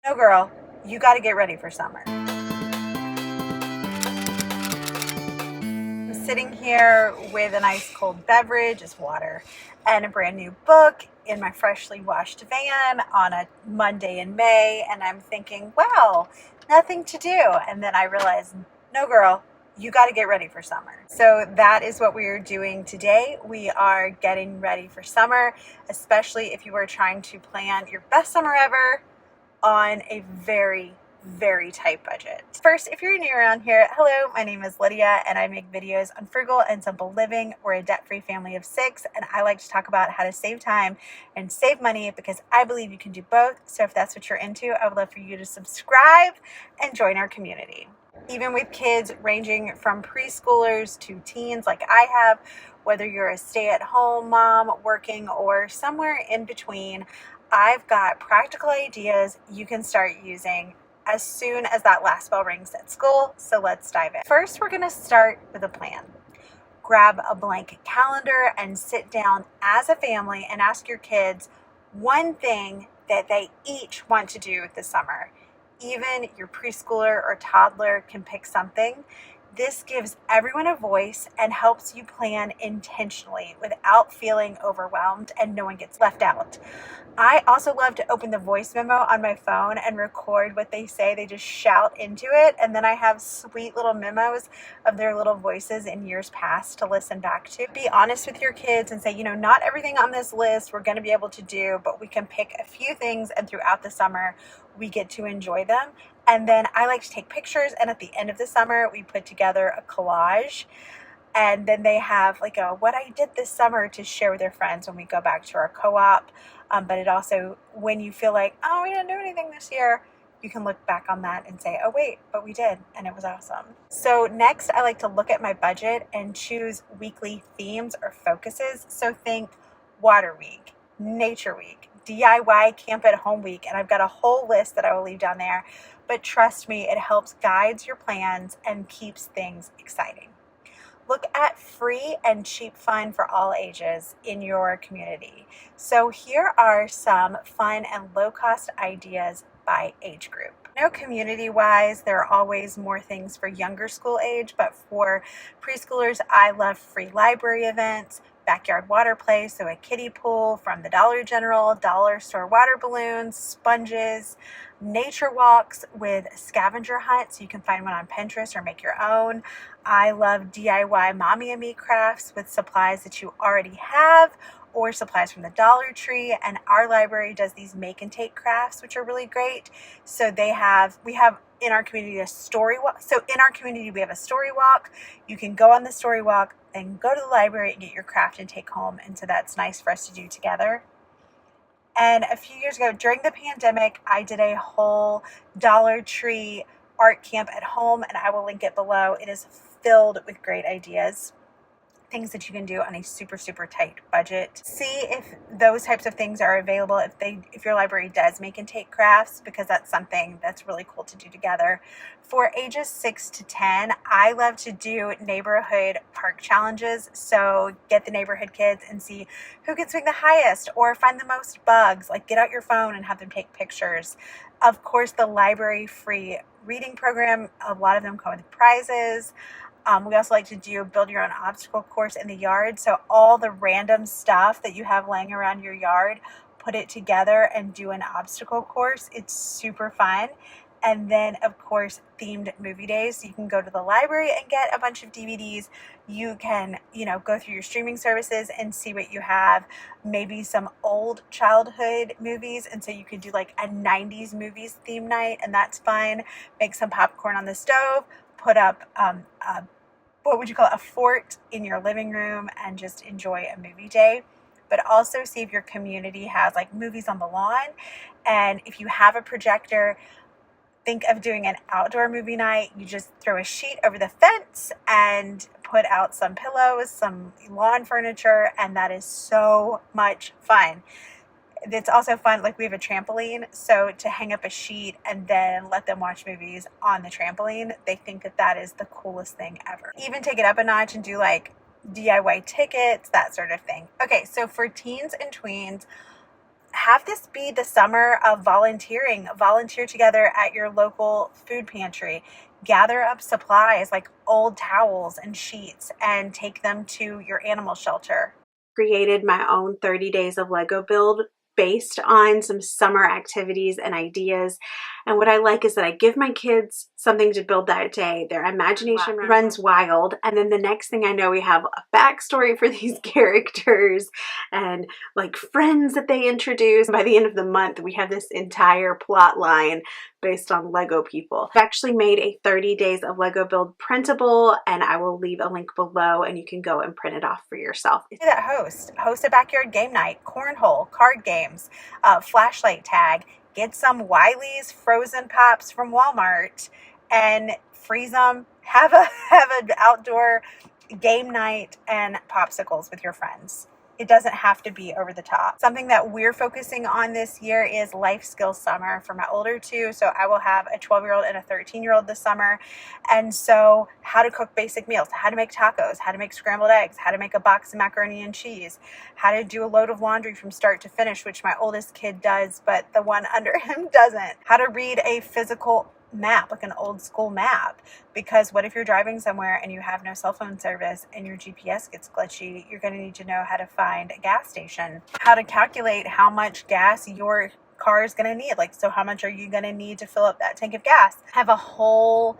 No, girl, you got to get ready for summer. I'm sitting here with a nice cold beverage, it's water, and a brand new book in my freshly washed van on a Monday in May, and I'm thinking, wow, nothing to do. And then I realized, no, girl, you got to get ready for summer. So that is what we are doing today. We are getting ready for summer, especially if you are trying to plan your best summer ever on a very tight budget. First, if you're new around here, hello, my name is Lydia and I make videos on frugal and simple living. We're a debt-free family of 6 and I like to talk about how to save time and save money because I believe you can do both. So if that's what you're into, I would love for you to subscribe and join our community. Even with kids ranging from preschoolers to teens like I have, whether you're a stay-at-home mom working or somewhere in between, I've got practical ideas you can start using as soon as that last bell rings at school. So let's dive in. First, we're going to start with a plan. Grab a blank calendar and sit down as a family and ask your kids one thing that they each want to do this summer. Even your preschooler or toddler can pick something. This gives everyone a voice and helps you plan intentionally without feeling overwhelmed and no one gets left out. I also love to open the voice memo on my phone and record what they say. They just shout into it. And then I have sweet little memos of their little voices in years past to listen back to. Be honest with your kids and say, not everything on this list we're going to be able to do, but we can pick a few things and throughout the summer we get to enjoy them. And then I like to take pictures, and at the end of the summer we put together a collage, and then they have like a what I did this summer to share with their friends when we go back to our co-op. But it also, when you feel like, oh, we didn't do anything this year, you can look back on that and say, oh wait, but we did, and it was awesome. So next, I like to look at my budget and choose weekly themes or focuses. So think water week, nature week, DIY camp at home week, and I've got a whole list that I will leave down there. But trust me, it helps guides your plans and keeps things exciting. Look at free and cheap fun for all ages in your community. So here are some fun and low-cost ideas by age group. Community-wise, there are always more things for younger school age, but for preschoolers, I love free library events, backyard water play, so a kiddie pool from the Dollar General, dollar store water balloons, sponges, nature walks with scavenger hunt, so you can find one on Pinterest or make your own. I love DIY mommy and me crafts with supplies that you already have or supplies from the Dollar Tree, and our library does these make and take crafts, which are really great. So we have in our community a story walk. So in our community we have a story walk. You can go on the story walk and go to the library and get your craft and take home, and so that's nice for us to do together. And a few years ago during the pandemic, I did a whole Dollar Tree art camp at home, and I will link it below. It is filled with great ideas, things that you can do on a super tight budget. See if those types of things are available if your library does make and take crafts, because that's something that's really cool to do together. For ages 6 to 10, I love to do neighborhood park challenges. So get the neighborhood kids and see who can swing the highest or find the most bugs. Like, get out your phone and have them take pictures. Of course, the library free reading program, a lot of them come with prizes. We also like to do build your own obstacle course in the yard. So all the random stuff that you have laying around your yard, put it together and do an obstacle course. It's super fun. And then, of course, themed movie days. So you can go to the library and get a bunch of DVDs. You can, go through your streaming services and see what you have. Maybe some old childhood movies. And so you could do like a 90s movies theme night, and that's fun. Make some popcorn on the stove. Put up a fort in your living room and just enjoy a movie day. But also see if your community has like movies on the lawn. And if you have a projector, think of doing an outdoor movie night. You just throw a sheet over the fence and put out some pillows, some lawn furniture, and that is so much fun. It's also fun, like we have a trampoline, so to hang up a sheet and then let them watch movies on the trampoline, they think that is the coolest thing ever. Even take it up a notch and do like DIY tickets, that sort of thing. Okay, so for teens and tweens, have this be the summer of volunteering. Volunteer together at your local food pantry. Gather up supplies like old towels and sheets and take them to your animal shelter. Created my own 30 days of Lego build based on some summer activities and ideas. And what I like is that I give my kids something to build that day. Their imagination runs wild. And then the next thing I know, we have a backstory for these characters and like friends that they introduce. By the end of the month, we have this entire plot line based on Lego people. I've actually made a 30 days of Lego build printable, and I will leave a link below and you can go and print it off for yourself. That host a backyard game night, cornhole, card games, flashlight tag, get some Wiley's frozen pops from Walmart and freeze them, have an outdoor game night and popsicles with your friends. It doesn't have to be over the top. Something that we're focusing on this year is life skills summer for my older two. So I will have a 12-year-old and a 13-year-old this summer. And so how to cook basic meals, how to make tacos, how to make scrambled eggs, how to make a box of macaroni and cheese, how to do a load of laundry from start to finish, which my oldest kid does, but the one under him doesn't. How to read a physical map, like an old school map, because what if you're driving somewhere and you have no cell phone service and your GPS gets glitchy? You're going to need to know how to find a gas station, how to calculate how much gas your car is going to need. Like, so how much are you going to need to fill up that tank of gas? Have a whole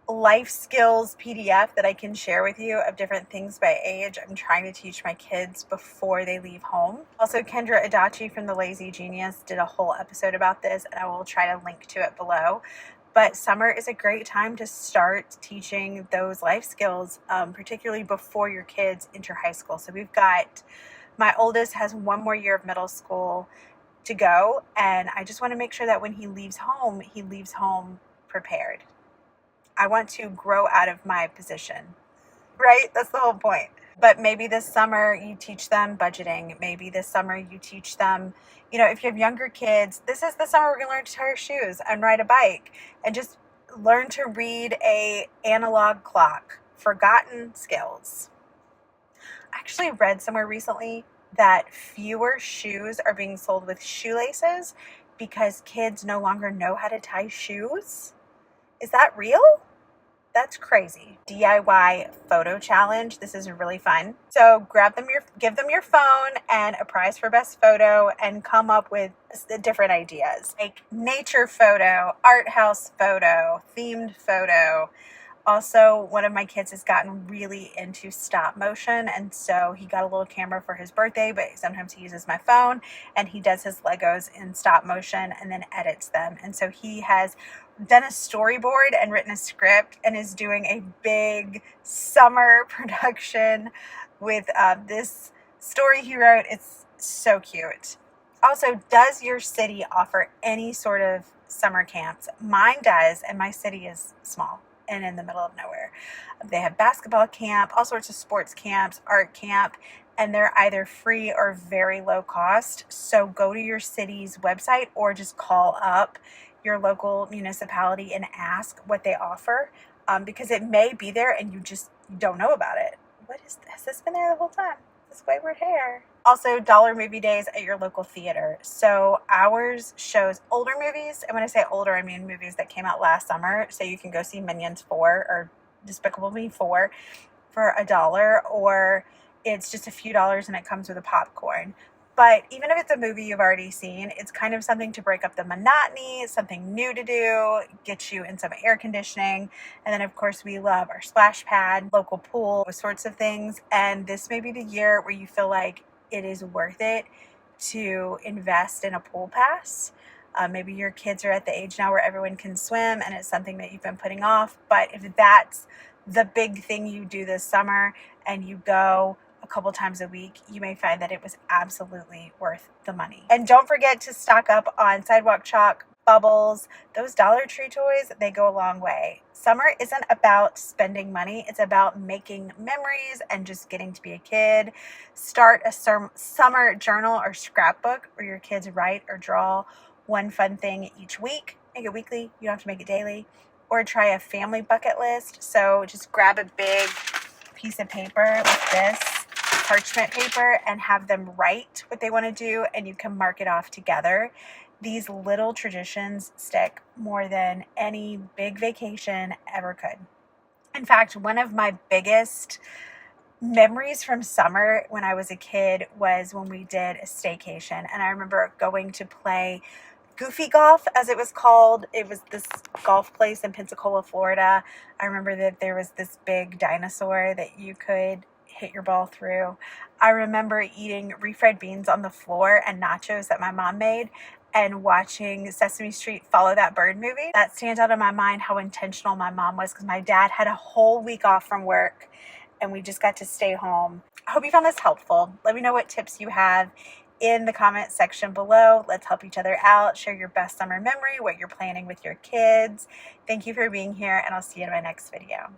life skills PDF that I can share with you of different things by age. I'm trying to teach my kids before they leave home. Also, Kendra Adachi from The Lazy Genius did a whole episode about this, and I will try to link to it below. But summer is a great time to start teaching those life skills, particularly before your kids enter high school. So my oldest has one more year of middle school to go, and I just want to make sure that when he leaves home prepared. I want to grow out of my position, right? That's the whole point. But maybe this summer you teach them budgeting. Maybe this summer you teach them, if you have younger kids, this is the summer we're going to learn to tie our shoes and ride a bike and just learn to read a analog clock. Forgotten skills. I actually read somewhere recently that fewer shoes are being sold with shoelaces because kids no longer know how to tie shoes. Is that real? That's crazy. DIY photo challenge. This is really fun. So give them your phone and a prize for best photo and come up with different ideas. Like nature photo, art house photo, themed photo. Also, one of my kids has gotten really into stop motion, and so he got a little camera for his birthday, but sometimes he uses my phone, and he does his Legos in stop motion and then edits them. And so he has done a storyboard and written a script and is doing a big summer production with this story he wrote. It's so cute. Also, does your city offer any sort of summer camps? Mine does, and my city is small and in the middle of nowhere. They have basketball camp, all sorts of sports camps, art camp, and they're either free or very low cost. So go to your city's website or just call up your local municipality and ask what they offer, because it may be there and you don't know about it. Has this been there the whole time? This wayward hair. Also, dollar movie days at your local theater. So ours shows older movies. And when I say older, I mean movies that came out last summer. So you can go see Minions 4 or Despicable Me 4 for $1, or it's just a few dollars and it comes with a popcorn. But even if it's a movie you've already seen, it's kind of something to break up the monotony, something new to do, get you in some air conditioning. And then, of course, we love our splash pad, local pool, those sorts of things. And this may be the year where you feel like it is worth it to invest in a pool pass. Maybe your kids are at the age now where everyone can swim and it's something that you've been putting off. But if that's the big thing you do this summer and you go a couple times a week, you may find that it was absolutely worth the money. And don't forget to stock up on sidewalk chalk, bubbles, those Dollar Tree toys. They go a long way. Summer isn't about spending money. It's about making memories and just getting to be a kid. Start a summer journal or scrapbook where your kids write or draw one fun thing each week. Make it weekly. You don't have to make it daily. Or try a family bucket list. So just grab a big piece of paper like this parchment paper and have them write what they want to do, and you can mark it off together. These little traditions stick more than any big vacation ever could. In fact, one of my biggest memories from summer when I was a kid was when we did a staycation, and I remember going to play Goofy Golf, as it was called. It was this golf place in Pensacola, Florida. I remember that there was this big dinosaur that you could hit your ball through. I remember eating refried beans on the floor and nachos that my mom made and watching Sesame Street Follow That Bird movie. That stands out in my mind how intentional my mom was, because my dad had a whole week off from work and we just got to stay home. I hope you found this helpful. Let me know what tips you have in the comment section below. Let's help each other out. Share your best summer memory, what you're planning with your kids. Thank you for being here, and I'll see you in my next video.